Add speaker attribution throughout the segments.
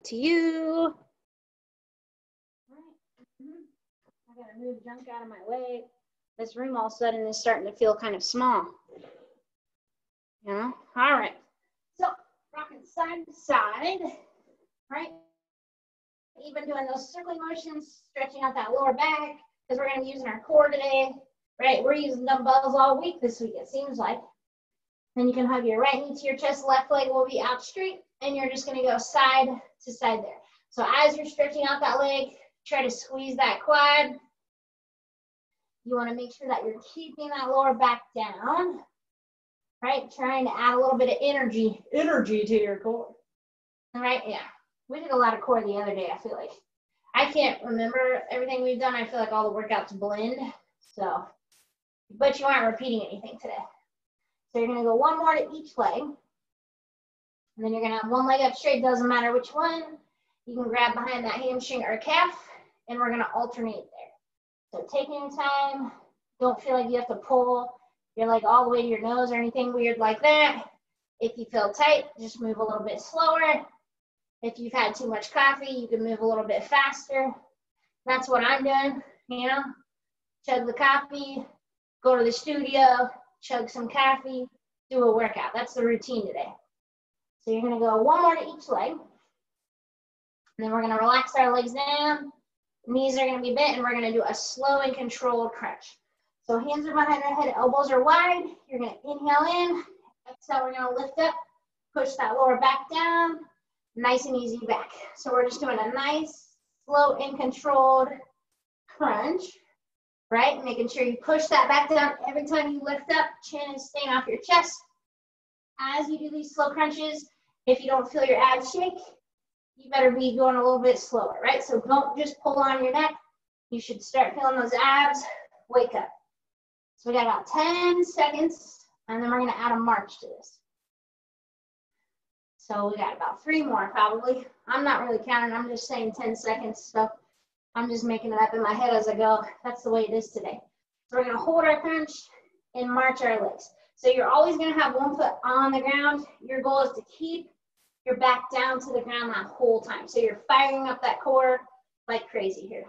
Speaker 1: to you. I gotta move junk out of my way. This room all of a sudden is starting to feel kind of small. You know? All right. So rocking side to side, right? Even doing those circling motions, stretching out that lower back, because we're gonna be using our core today, right? We're using dumbbells all week this week, it seems like. Then you can hug your right knee to your chest, left leg will be out straight, and you're just gonna go side to side there. So as you're stretching out that leg, try to squeeze that quad. You wanna make sure that you're keeping that lower back down, right? Trying to add a little bit of energy to your core. All right, yeah. We did a lot of core the other day, I feel like. I can't remember everything we've done. I feel like all the workouts blend, so. But you aren't repeating anything today. So you're gonna go one more to each leg. And then you're gonna have one leg up straight, doesn't matter which one. You can grab behind that hamstring or calf, and we're gonna alternate there. So taking your time, don't feel like you have to pull your leg all the way to your nose or anything weird like that. If you feel tight, just move a little bit slower. If you've had too much coffee, you can move a little bit faster. That's what I'm doing, you know. Chug the coffee, go to the studio, chug some coffee, do a workout. That's the routine today. So you're gonna go one more to each leg. And then we're gonna relax our legs down. Knees are gonna be bent, and we're gonna do a slow and controlled crunch. So hands are behind our head, elbows are wide. You're gonna inhale in, exhale, we're gonna lift up, push that lower back down, nice and easy back. So we're just doing a nice, slow and controlled crunch, right? Making sure you push that back down every time you lift up, chin is staying off your chest. As you do these slow crunches, if you don't feel your abs shake, you better be going a little bit slower, right? So don't just pull on your neck. You should start feeling those abs, wake up. So we got about 10 seconds, and then we're gonna add a march to this. So we got about 3 more probably. I'm not really counting, I'm just saying 10 seconds, so I'm just making it up in my head as I go. That's the way it is today. So we're gonna hold our crunch and march our legs. So you're always gonna have one foot on the ground. Your goal is to keep your back down to the ground that whole time. So you're firing up that core like crazy here.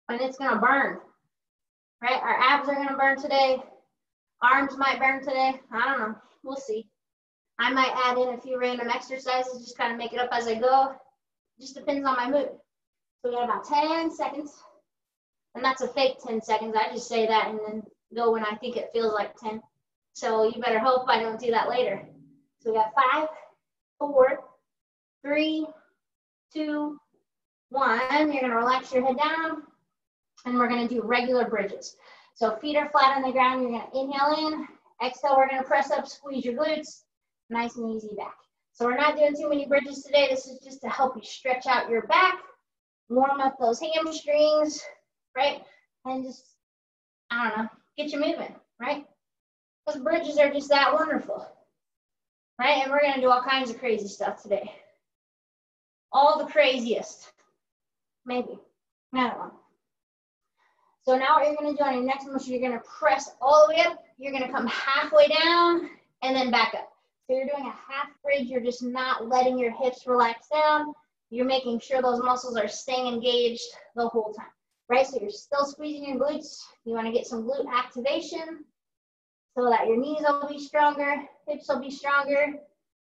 Speaker 1: And it's gonna burn, right? Our abs are gonna burn today. Arms might burn today. I don't know, we'll see. I might add in a few random exercises, just kind of make it up as I go. It just depends on my mood. So we got about 10 seconds. And that's a fake 10 seconds. I just say that and then go when I think it feels like 10. So you better hope I don't do that later. So we got 5, 4, 3, 2, 1. You're gonna relax your head down and we're gonna do regular bridges. So feet are flat on the ground. You're gonna inhale in, exhale, we're gonna press up, squeeze your glutes. Nice and easy back. So we're not doing too many bridges today. This is just to help you stretch out your back, warm up those hamstrings, right? And just, I don't know, get you moving, right? Those bridges are just that wonderful, right? And we're gonna do all kinds of crazy stuff today. All the craziest, maybe, I don't know. So now what you're gonna do on your next motion, you're gonna press all the way up, you're gonna come halfway down and then back up. So you're doing a half bridge, you're just not letting your hips relax down. You're making sure those muscles are staying engaged the whole time, right? So you're still squeezing your glutes. You wanna get some glute activation so that your knees will be stronger, hips will be stronger,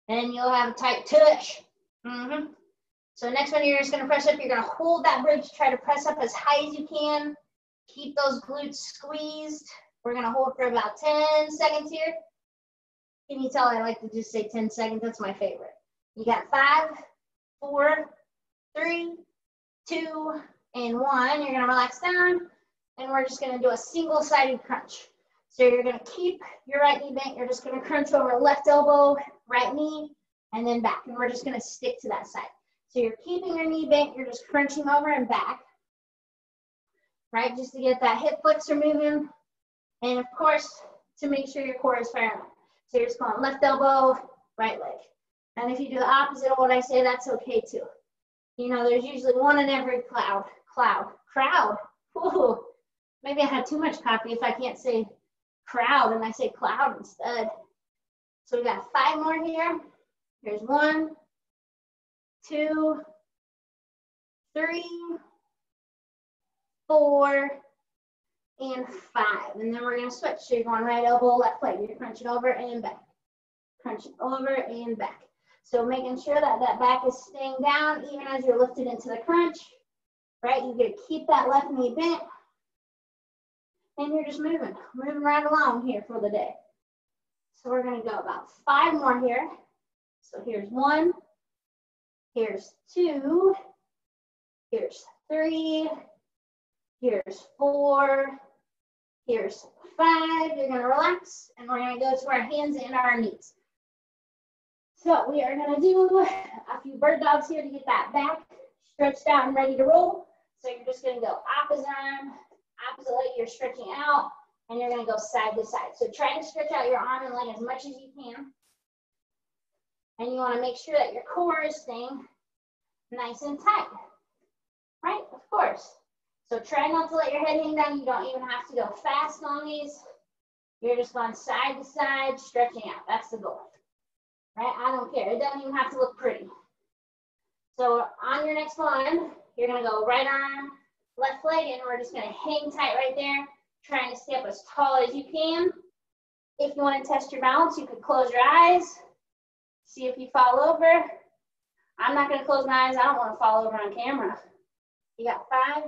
Speaker 1: and you'll have a tight tush. So next one, you're just gonna press up, you're gonna hold that bridge, try to press up as high as you can. Keep those glutes squeezed. We're gonna hold for about 10 seconds here. Can you tell I like to just say 10 seconds? That's my favorite. You got 5, 4, 3, 2, and 1. You're gonna relax down, and we're just gonna do a single-sided crunch. So you're gonna keep your right knee bent. You're just gonna crunch over left elbow, right knee, and then back. And we're just gonna stick to that side. So you're keeping your knee bent. You're just crunching over and back, right? Just to get that hip flexor moving. And of course, to make sure your core is firing up. So you're just going left elbow, right leg. And if you do the opposite of what I say, that's okay too. You know, there's usually one in every crowd. Ooh, maybe I had too much coffee if I can't say crowd and I say cloud instead. So we got 5 more here. Here's 1, 2, 3, 4, and 5. And then we're going to switch. So you're going right elbow, left leg. You're crunching over and back. Crunching over and back. So making sure that that back is staying down even as you're lifted into the crunch. Right? You're going to keep that left knee bent. And you're just moving right along here for the day. So we're going to go about 5 more here. So here's 1. Here's 2. Here's 3. Here's 4. Here's 5. You're going to relax, and we're going to go to our hands and our knees. So we are going to do a few bird dogs here to get that back stretched out and ready to roll. So you're just going to go opposite arm, opposite leg. You're stretching out, and you're going to go side to side. So try to stretch out your arm and leg as much as you can. And you want to make sure that your core is staying nice and tight. Right? Of course. So try not to let your head hang down. You don't even have to go fast on these. You're just going side to side, stretching out. That's the goal. Right? I don't care. It doesn't even have to look pretty. So on your next one, you're going to go right arm, left leg, and we're just going to hang tight right there, trying to stay up as tall as you can. If you want to test your balance, you could close your eyes, see if you fall over. I'm not going to close my eyes. I don't want to fall over on camera. You got 5,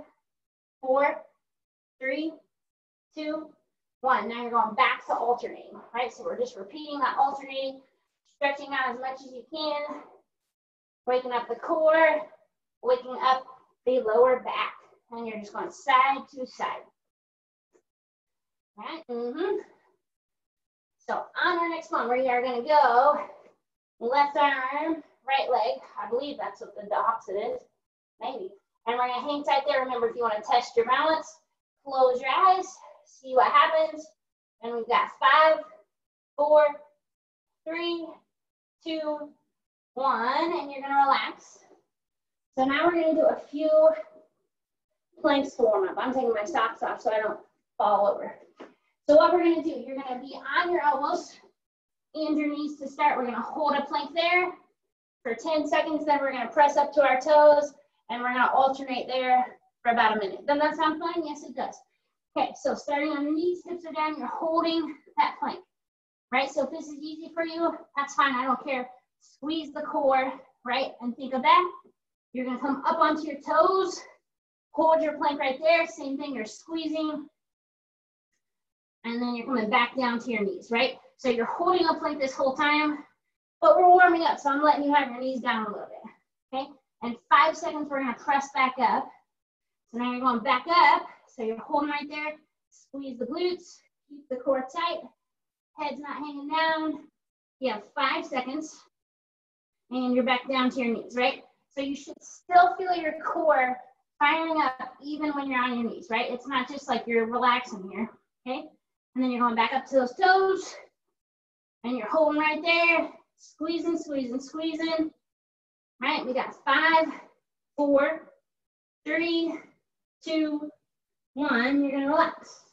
Speaker 1: 4, 3, 2, 1. Now you're going back to alternating, right? So we're just repeating that alternating, stretching out as much as you can, waking up the core, waking up the lower back. And you're just going side to side. Right? So on our next one, we are going to go left arm, right leg. I believe that's what the opposite is. Maybe. And we're going to hang tight there. Remember, if you want to test your balance, close your eyes, see what happens. And we've got 5, 4, 3, 2, 1. And you're going to relax. So now we're going to do a few planks to warm up. I'm taking my socks off so I don't fall over. So what we're going to do, you're going to be on your elbows and your knees to start. We're going to hold a plank there for 10 seconds. Then we're going to press up to our toes. And we're going to alternate there for about a minute. Does that sound fine? Yes, it does. Okay, so starting on your knees, hips are down, you're holding that plank, right? So if this is easy for you, that's fine. I don't care. Squeeze the core, right? And think of that. You're going to come up onto your toes, hold your plank right there. Same thing, you're squeezing. And then you're coming back down to your knees, right? So you're holding a plank this whole time, but we're warming up. So I'm letting you have your knees down a little bit, okay? And 5 seconds, we're going to press back up. So now you're going back up. So you're holding right there. Squeeze the glutes. Keep the core tight. Head's not hanging down. You have 5 seconds. And you're back down to your knees, right? So you should still feel your core firing up even when you're on your knees, right? It's not just like you're relaxing here, okay? And then you're going back up to those toes. And you're holding right there. Squeezing, squeezing, squeezing. Right, we got 5, 4, 3, 2, 1. You're going to relax.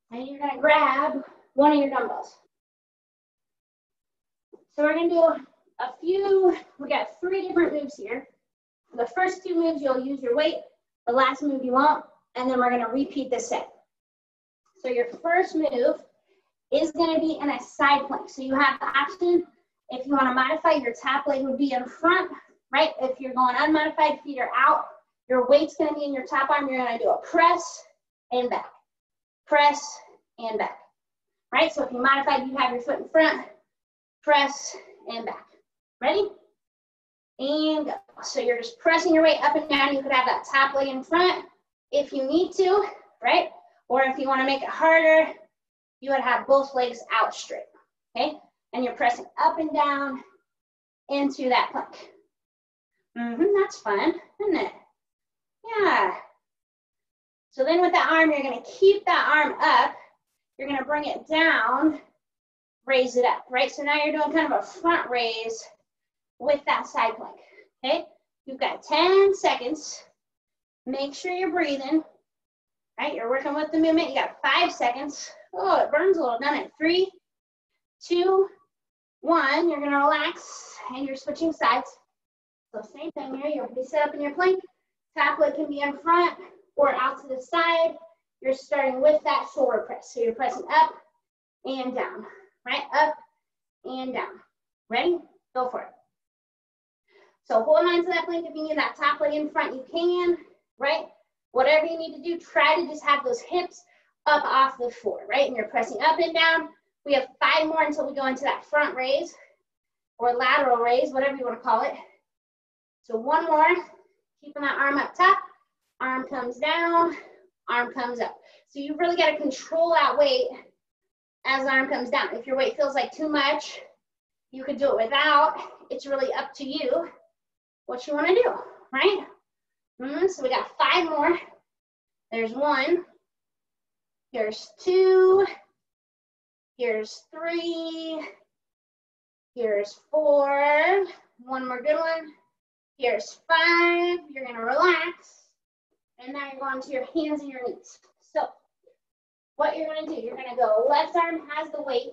Speaker 1: And you're going to grab one of your dumbbells. So we're going to do a few, we got 3 different moves here. The first 2 moves, you'll use your weight. The last move you won't. And then we're going to repeat the set. So your first move is going to be in a side plank. So you have the option, if you want to modify, your top leg would be in front. Right? If you're going unmodified, feet are out, your weight's going to be in your top arm. You're going to do a press and back. Press and back. Right? So if you modified, you have your foot in front, press and back. Ready? And go. So you're just pressing your weight up and down. You could have that top leg in front if you need to, right? Or if you want to make it harder, you would have both legs out straight. Okay? And you're pressing up and down into that plank. That's fun, isn't it? Yeah. So then with that arm, you're going to keep that arm up. You're going to bring it down, raise it up, right? So now you're doing kind of a front raise with that side plank, okay? You've got 10 seconds. Make sure you're breathing, right? You're working with the movement. You got 5 seconds. Oh, it burns a little, doesn't it? 3, 2, 1. You're going to relax, and you're switching sides. So same thing here, you'll be set up in your plank. Top leg can be in front or out to the side. You're starting with that shoulder press. So you're pressing up and down, right? Up and down. Ready? Go for it. So hold on to that plank. If you need that top leg in front, you can, right? Whatever you need to do, try to just have those hips up off the floor, right? And you're pressing up and down. We have 5 more until we go into that front raise or lateral raise, whatever you want to call it. So 1 more, keeping that arm up top, arm comes down, arm comes up. So you really got to control that weight as the arm comes down. If your weight feels like too much, you could do it without. It's really up to you what you want to do, right? So we got 5 more. There's 1. Here's 2. Here's 3. Here's 4. 1 more good one. Here's 5. You're going to relax. And now you're going to your hands and your knees. So what you're going to do, you're going to go left arm has the weight.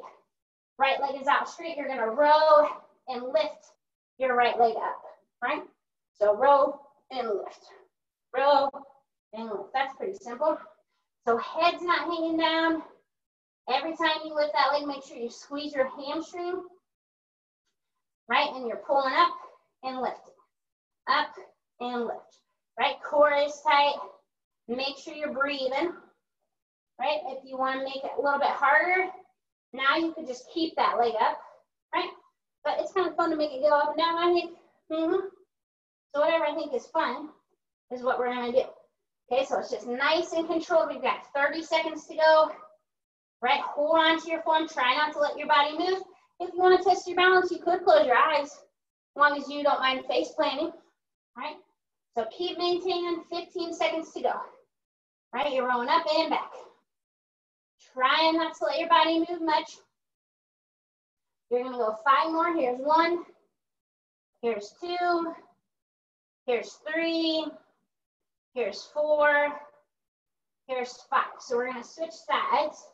Speaker 1: Right leg is out straight. You're going to row and lift your right leg up, right? So row and lift. Row and lift. That's pretty simple. So head's not hanging down. Every time you lift that leg, make sure you squeeze your hamstring, right? And you're pulling up and lifting. Up and lift, right? Core is tight. Make sure you're breathing, right? If you want to make it a little bit harder, now you could just keep that leg up, right? But it's kind of fun to make it go up and down, I think. So whatever I think is fun is what we're going to do. Okay, so it's just nice and controlled. We've got 30 seconds to go, right? Hold on to your form. Try not to let your body move. If you want to test your balance, you could close your eyes as long as you don't mind face planting, right? So keep maintaining. 15 seconds to go, right? You're rolling up and back. Trying not to let your body move much. You're going to go 5 more. Here's 1. Here's 2. Here's 3. Here's 4. Here's 5. So we're going to switch sides.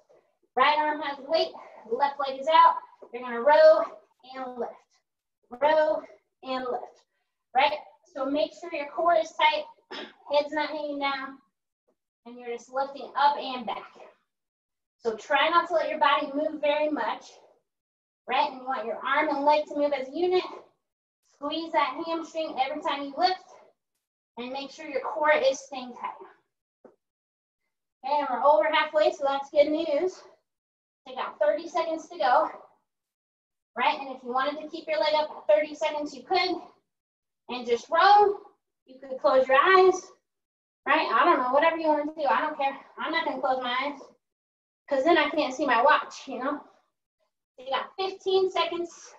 Speaker 1: Right arm has weight. Left leg is out. You're going to row and lift. Row and lift. Right? So make sure your core is tight. Head's not hanging down. And you're just lifting up and back. So try not to let your body move very much, right? And you want your arm and leg to move as a unit. Squeeze that hamstring every time you lift, and make sure your core is staying tight. Okay, and we're over halfway, so that's good news. Take out 30 seconds to go, right? And if you wanted to keep your leg up 30 seconds, you could. And just row. You could close your eyes, right? I don't know, whatever you want to do. I don't care. I'm not going to close my eyes, because then I can't see my watch, you know? So you got 15 seconds,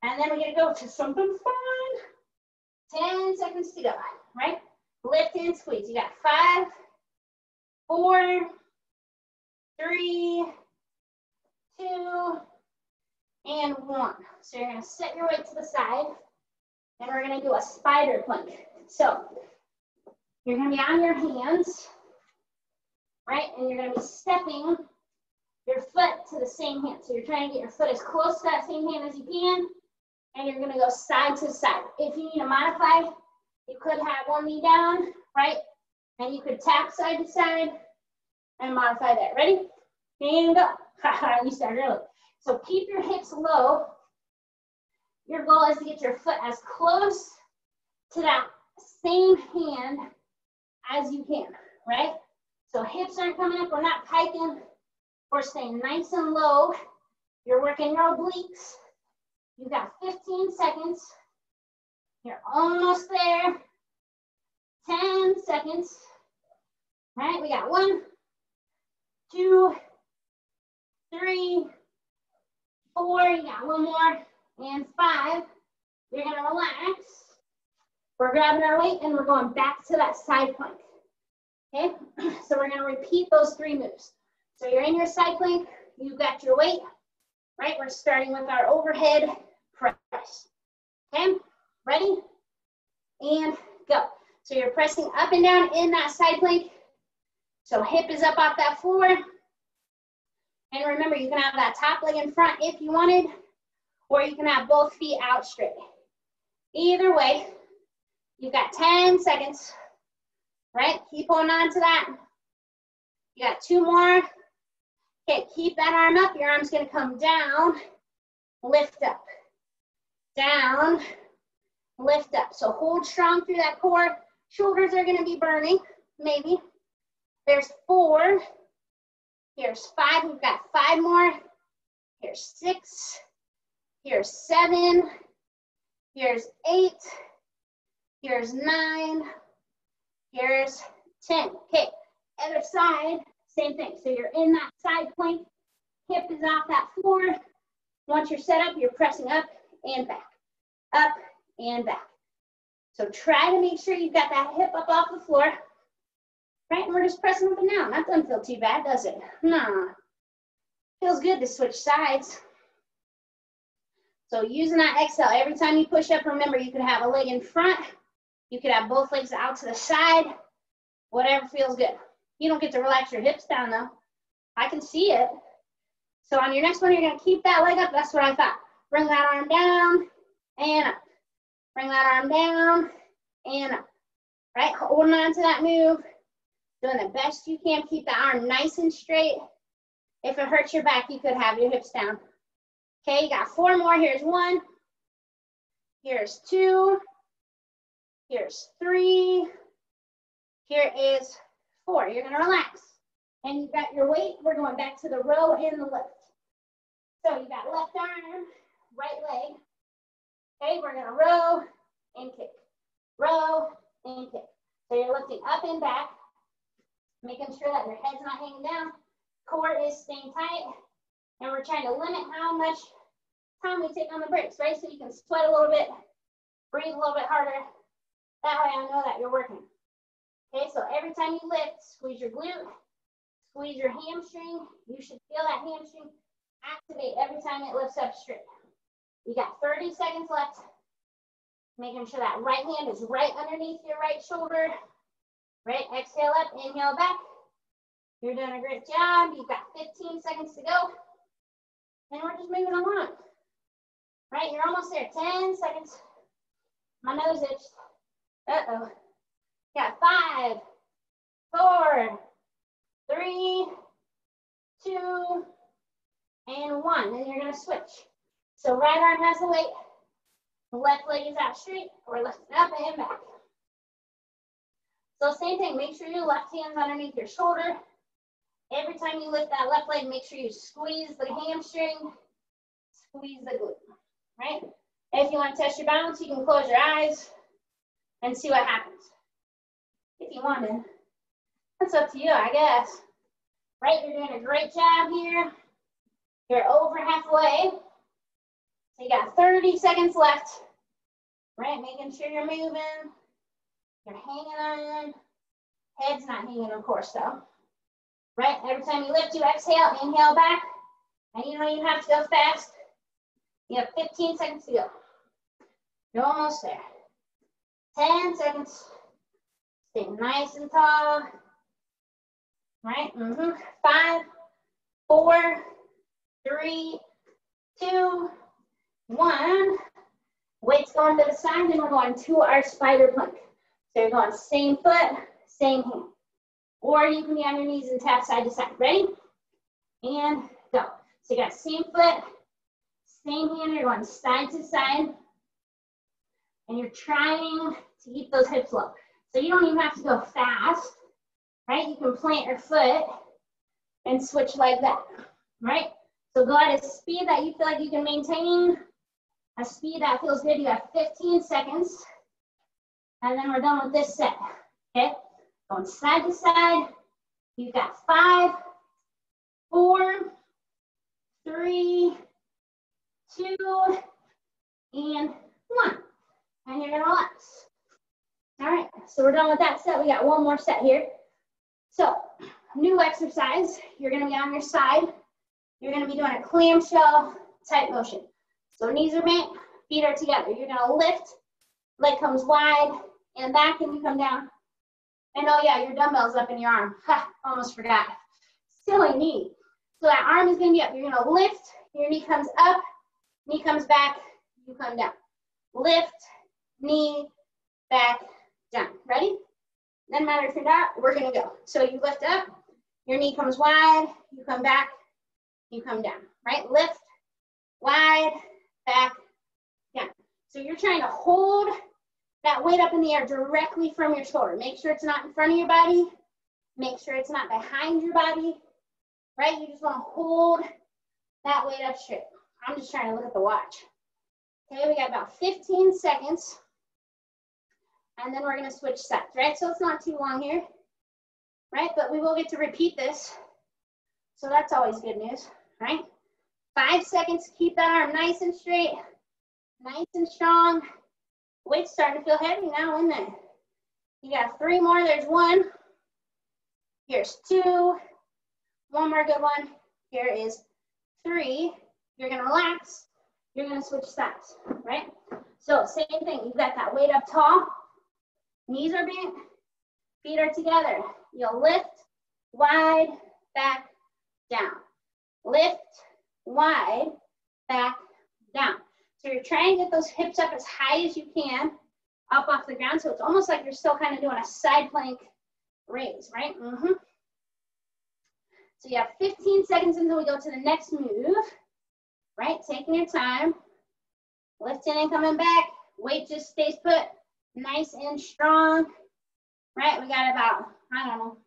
Speaker 1: and then we gotta go to something fun. 10 seconds to go, right? Lift and squeeze. You got 5, 4, 3, 2, and 1. So you're gonna set your weight to the side, and we're gonna do a spider plank. So you're gonna be on your hands, right? And you're going to be stepping your foot to the same hand. So you're trying to get your foot as close to that same hand as you can. And you're going to go side to side. If you need to modify, you could have one knee down, right? And you could tap side to side and modify that. Ready? And go. You started early. So keep your hips low. Your goal is to get your foot as close to that same hand as you can, right? So hips aren't coming up, we're not piking, we're staying nice and low. You're working your obliques. You've got 15 seconds. You're almost there. 10 seconds. All right, we got 1, 2, 3, 4, you got 1 more, and 5. You're gonna relax. We're grabbing our weight and we're going back to that side plank. Okay, so we're gonna repeat those 3 moves. So you're in your side plank, you've got your weight, right? We're starting with our overhead press. Okay, ready? And go. So you're pressing up and down in that side plank. So hip is up off that floor. And remember, you can have that top leg in front if you wanted, or you can have both feet out straight. Either way, you've got 10 seconds, right? Keep holding on to that. You got 2 more. Okay, keep that arm up. Your arm's gonna come down, lift up, down, lift up. So hold strong through that core. Shoulders are gonna be burning, maybe. There's 4. Here's 5. We've got 5 more. Here's 6. Here's 7. Here's 8. Here's 9. Here's 10. Okay, other side, same thing. So you're in that side plank. Hip is off that floor. Once you're set up, you're pressing up and back. Up and back. So try to make sure you've got that hip up off the floor. Right, and we're just pressing up and down. That doesn't feel too bad, does it? No. Feels good to switch sides. So using that exhale, every time you push up, remember you could have a leg in front. You could have both legs out to the side. Whatever feels good. You don't get to relax your hips down though. I can see it. So on your next one, you're gonna keep that leg up. That's what I thought. Bring that arm down and up. Bring that arm down and up. Right, holding on to that move. Doing the best you can. Keep the arm nice and straight. If it hurts your back, you could have your hips down. Okay, you got 4 more. Here's 1. Here's 2. Here's 3. Here is 4. You're gonna relax. And you've got your weight. We're going back to the row and the lift. So you got left arm, right leg. Okay, we're gonna row and kick. Row and kick. So you're lifting up and back, making sure that your head's not hanging down. Core is staying tight. And we're trying to limit how much time we take on the breaks, right? So you can sweat a little bit, breathe a little bit harder. That way I know that you're working. Okay, so every time you lift, squeeze your glute, squeeze your hamstring. You should feel that hamstring activate every time it lifts up straight. You got 30 seconds left. Making sure that right hand is right underneath your right shoulder. Right, exhale up, inhale back. You're doing a great job. You've got 15 seconds to go. And we're just moving along. Right, you're almost there. 10 seconds. My nose itched. Uh-oh. Got 5, 4, 3, 2, and 1. And you're going to switch. So right arm has the weight. The left leg is out straight. We're lifting up and back. So same thing. Make sure your left hand's underneath your shoulder. Every time you lift that left leg, make sure you squeeze the hamstring, squeeze the glute, right? If you want to test your balance, you can close your eyes and see what happens. If you want to. That's up to you, I guess. Right, you're doing a great job here. You're over halfway. So you got 30 seconds left. Right, making sure you're moving. You're hanging on. Head's not hanging, of course, though. Right, every time you lift, you exhale, inhale back. And you don't even have to go fast. You have 15 seconds to go. You're almost there. 10 seconds. Stay nice and tall. Right, 5, 4, 3, 2, 1. Weight's going to the side, and we're going to our spider plank. So you're going same foot, same hand. Or you can be on your knees and tap side to side. Ready? And go. So you got same foot, same hand. You're going side to side. And you're trying to keep those hips low. So you don't even have to go fast, right? You can plant your foot and switch like that, right? So go at a speed that you feel like you can maintain, a speed that feels good. You have 15 seconds. And then we're done with this set, okay? Going side to side. You've got 5, 4, 3, 2, and 1. And you're gonna relax. All right, so we're done with that set. We got one more set here. So, new exercise. You're gonna be on your side. You're gonna be doing a clamshell type motion. So knees are bent, feet are together. You're gonna lift, leg comes wide and back, and you come down. And oh yeah, your dumbbell's up in your arm. Ha, almost forgot. Silly knee. So that arm is gonna be up. You're gonna lift, your knee comes up, knee comes back, you come down. Lift, knee, back, down. Ready? Doesn't matter if you're not, we're gonna go. So you lift up, your knee comes wide, you come back, you come down, right? Lift, wide, back, down. So you're trying to hold that weight up in the air directly from your shoulder. Make sure it's not in front of your body. Make sure it's not behind your body, right? You just want to hold that weight up straight. I'm just trying to look at the watch. Okay, we got about 15 seconds. And then we're going to switch sides, right? So it's not too long here, right? But we will get to repeat this. So that's always good news, right? 5 seconds, keep that arm nice and straight, nice and strong. Weight's starting to feel heavy now, isn't it? You got 3 more, there's 1. Here's 2. 1 more good one. Here is 3. You're gonna relax. You're gonna switch sides, right? So same thing, you've got that weight up tall. Knees are bent, feet are together. You'll lift, wide, back, down. Lift, wide, back, down. So you're trying to get those hips up as high as you can, up off the ground. So it's almost like you're still kind of doing a side plank raise, right? So you have 15 seconds until we go to the next move, right? Taking your time, lifting and coming back. Weight just stays put, nice and strong, right? We got about, I don't know,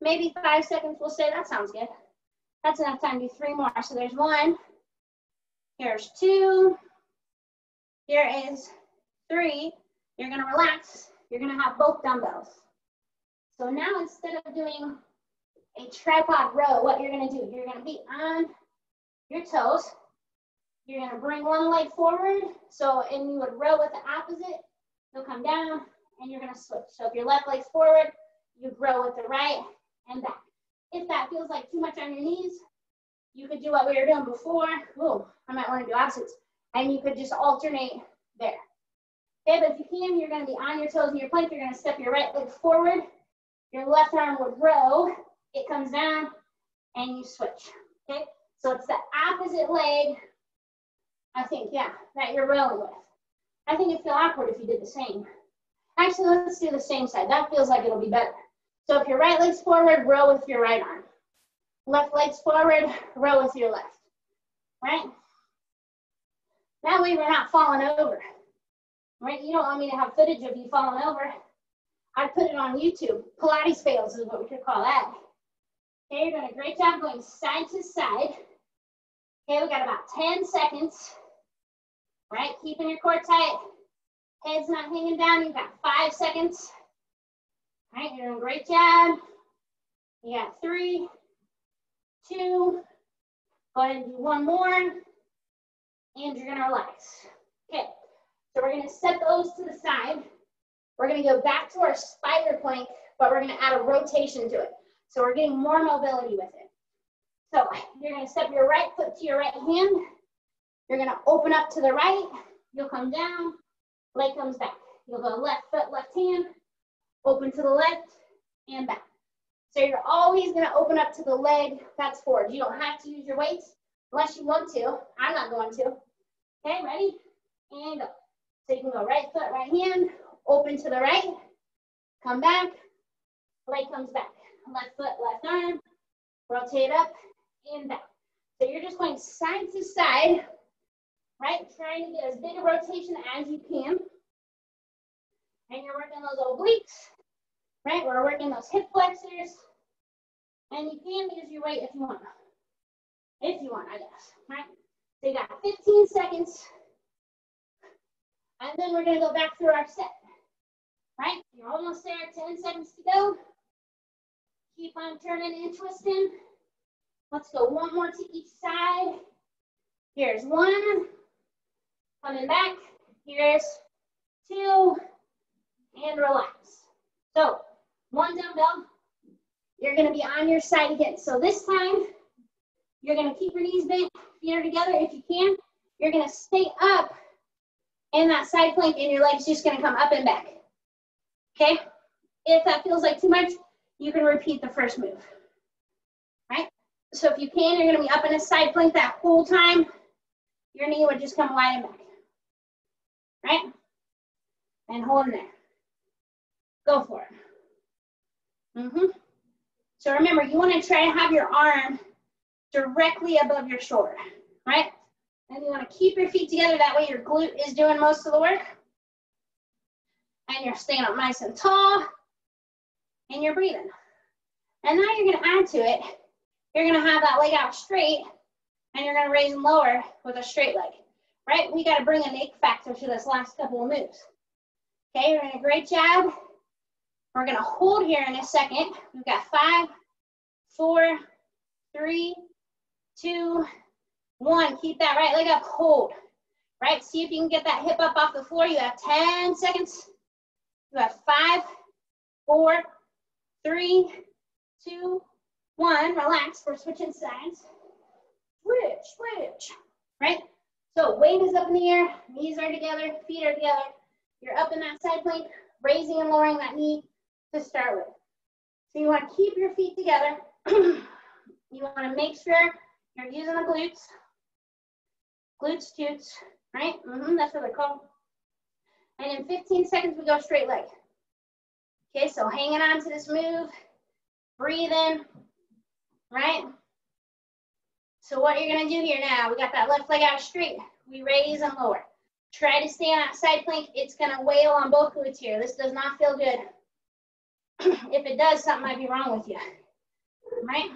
Speaker 1: maybe 5 seconds, we'll say. That sounds good. That's enough time to do 3 more. So there's 1, here's 2, here is 3. You're gonna relax. You're gonna have both dumbbells. So now instead of doing a tripod row, what you're gonna do, you're gonna be on your toes. You're gonna bring one leg forward. And you would row with the opposite. You'll come down and you're gonna switch. So if your left leg's forward, you row with the right and back. If that feels like too much on your knees, you could do what we were doing before. Ooh, I might wanna do opposites. And you could just alternate there. Okay, but if you can, you're gonna be on your toes in your plank. You're gonna step your right leg forward. Your left arm would row. It comes down and you switch, okay? So it's the opposite leg, I think, yeah, that you're rowing with. I think it'd feel awkward if you did the same. Actually, let's do the same side. That feels like it'll be better. So if your right leg's forward, row with your right arm. Left leg's forward, row with your left, right? That way we're not falling over, right? You don't want me to have footage of you falling over. I'd put it on YouTube. Pilates fails is what we could call that. Okay, you're doing a great job going side to side. Okay, we got about 10 seconds, right? Keeping your core tight. Head's not hanging down. You've got 5 seconds. All right, you're doing a great job. You got 3, 2. Go ahead and do 1 more. And you're gonna relax. Okay, so we're gonna set those to the side. We're gonna go back to our spider plank, but we're gonna add a rotation to it. So we're getting more mobility with it. So you're gonna step your right foot to your right hand. You're gonna open up to the right. You'll come down, leg comes back. You'll go left foot, left hand, open to the left and back. So you're always gonna open up to the leg that's forward. You don't have to use your weights unless you want to. I'm not going to. Okay, ready? And go. So you can go right foot, right hand, open to the right, come back, leg comes back. Left foot, left arm, rotate up and back. So you're just going side to side, right? Trying to get as big a rotation as you can. And you're working those obliques, right? We're working those hip flexors. And you can use your weight if you want. If you want, I guess, right? So you got 15 seconds. And then we're gonna go back through our set, right? You're almost there, 10 seconds to go. Keep on turning and twisting. Let's go 1 more to each side. Here's 1. Coming back. Here's 2. And relax. So 1 dumbbell. You're going to be on your side again. So this time, you're going to keep your knees bent, feet are together if you can. You're going to stay up in that side plank and your leg's just going to come up and back. Okay? If that feels like too much, you can repeat the first move, right? So if you can, you're gonna be up in a side plank that whole time. Your knee would just come wide and back, right? and hold in there. Go for it. So remember, you want to try to have your arm directly above your shoulder, right? And you want to keep your feet together. That way your glute is doing most of the work. And you're staying up nice and tall. And you're breathing. And now you're going to add to it. You're going to have that leg out straight. And you're going to raise and lower with a straight leg, right? We got to bring a naked factor to this last couple of moves. Okay, you're doing a great job. We're going to hold here in a second. We've got 5, 4, 3, 2, 1. Keep that right leg up, hold. Right, see if you can get that hip up off the floor. You have 10 seconds. You have 5, 4, 3, 2, 1. Relax, we're switching sides. Switch, right? So weight is up in the air, knees are together, feet are together. You're up in that side plank, raising and lowering that knee to start with. So you want to keep your feet together. You want to make sure you're using the glutes. Glutes, toots, right? That's what they're called. And in 15 seconds, we go straight leg. Okay, so hanging on to this move, breathing, right? So what you're gonna do here now, we got that left leg out straight. We raise and lower. Try to stay on that side plank. It's gonna wail on both glutes here. This does not feel good. If it does, something might be wrong with you, right?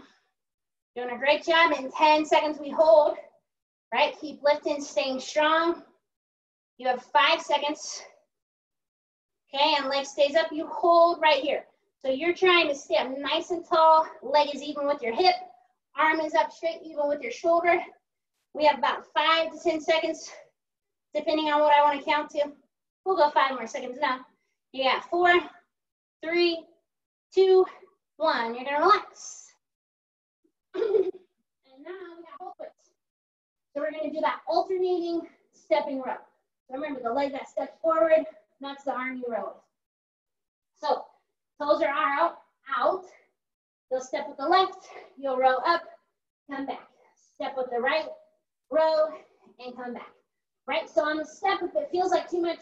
Speaker 1: Doing a great job. In 10 seconds, we hold, right? Keep lifting, staying strong. You have 5 seconds. Okay, and leg stays up, you hold right here. So you're trying to stay up nice and tall, leg is even with your hip, arm is up straight, even with your shoulder. We have about 5 to 10 seconds, depending on what I want to count to. We'll go 5 more seconds now. You got 4, 3, 2, 1. You're gonna relax. And now we got whole foot. So we're gonna do that alternating stepping row. So remember, the leg that steps forward, that's the arm you row with. So toes are out. You'll step with the left, you'll row up, come back. Step with the right, row, and come back. Right, so on the step, if it feels like too much,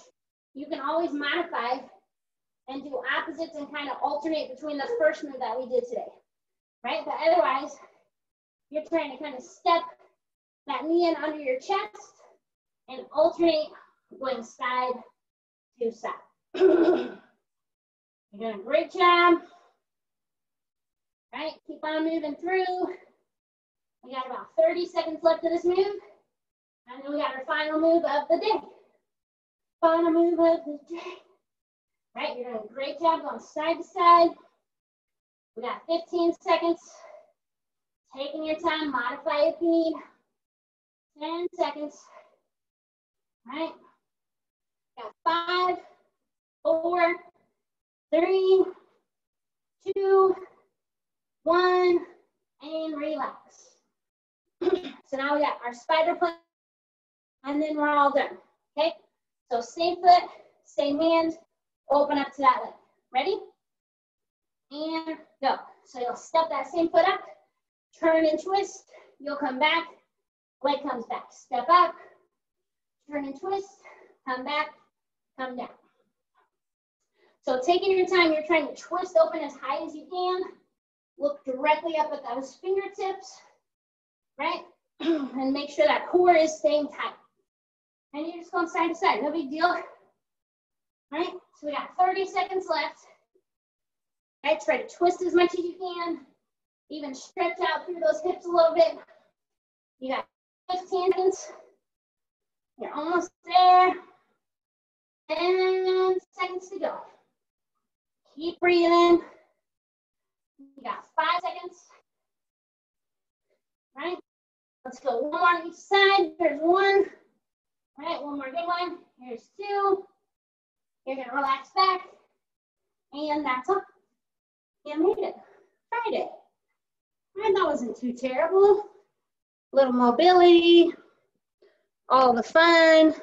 Speaker 1: you can always modify and do opposites and kind of alternate between the first move that we did today. Right, but otherwise, you're trying to kind of step that knee in under your chest and alternate going side to side. You're doing a great job. Right, keep on moving through. We got about 30 seconds left of this move. And then we got our final move of the day. Final move of the day. Right, you're doing a great job going side to side. We got 15 seconds. Taking your time, modify if you need. 10 seconds. Right. Got 5, 4, 3, 2, 1, and relax. So now we got our spider plank, and then we're all done. Okay. So same foot, same hand, open up to that leg. Ready? And go. So you'll step that same foot up, turn and twist. You'll come back, leg comes back. Step up, turn and twist, come back, come down. So taking your time, you're trying to twist open as high as you can. Look directly up at those fingertips, right? And make sure that core is staying tight. And you're just going side to side, no big deal. Right? So we got 30 seconds left. Okay, try to twist as much as you can. Even stretch out through those hips a little bit. You got 15 seconds. You're almost there. 10 seconds to go. Keep breathing. You got 5 seconds. Right? Let's go one more on each side. Here's 1. Right, one more good one. Here's 2. You're gonna relax back. And that's all. You made it. Tried it. Right, that wasn't too terrible. Little mobility. All the fun.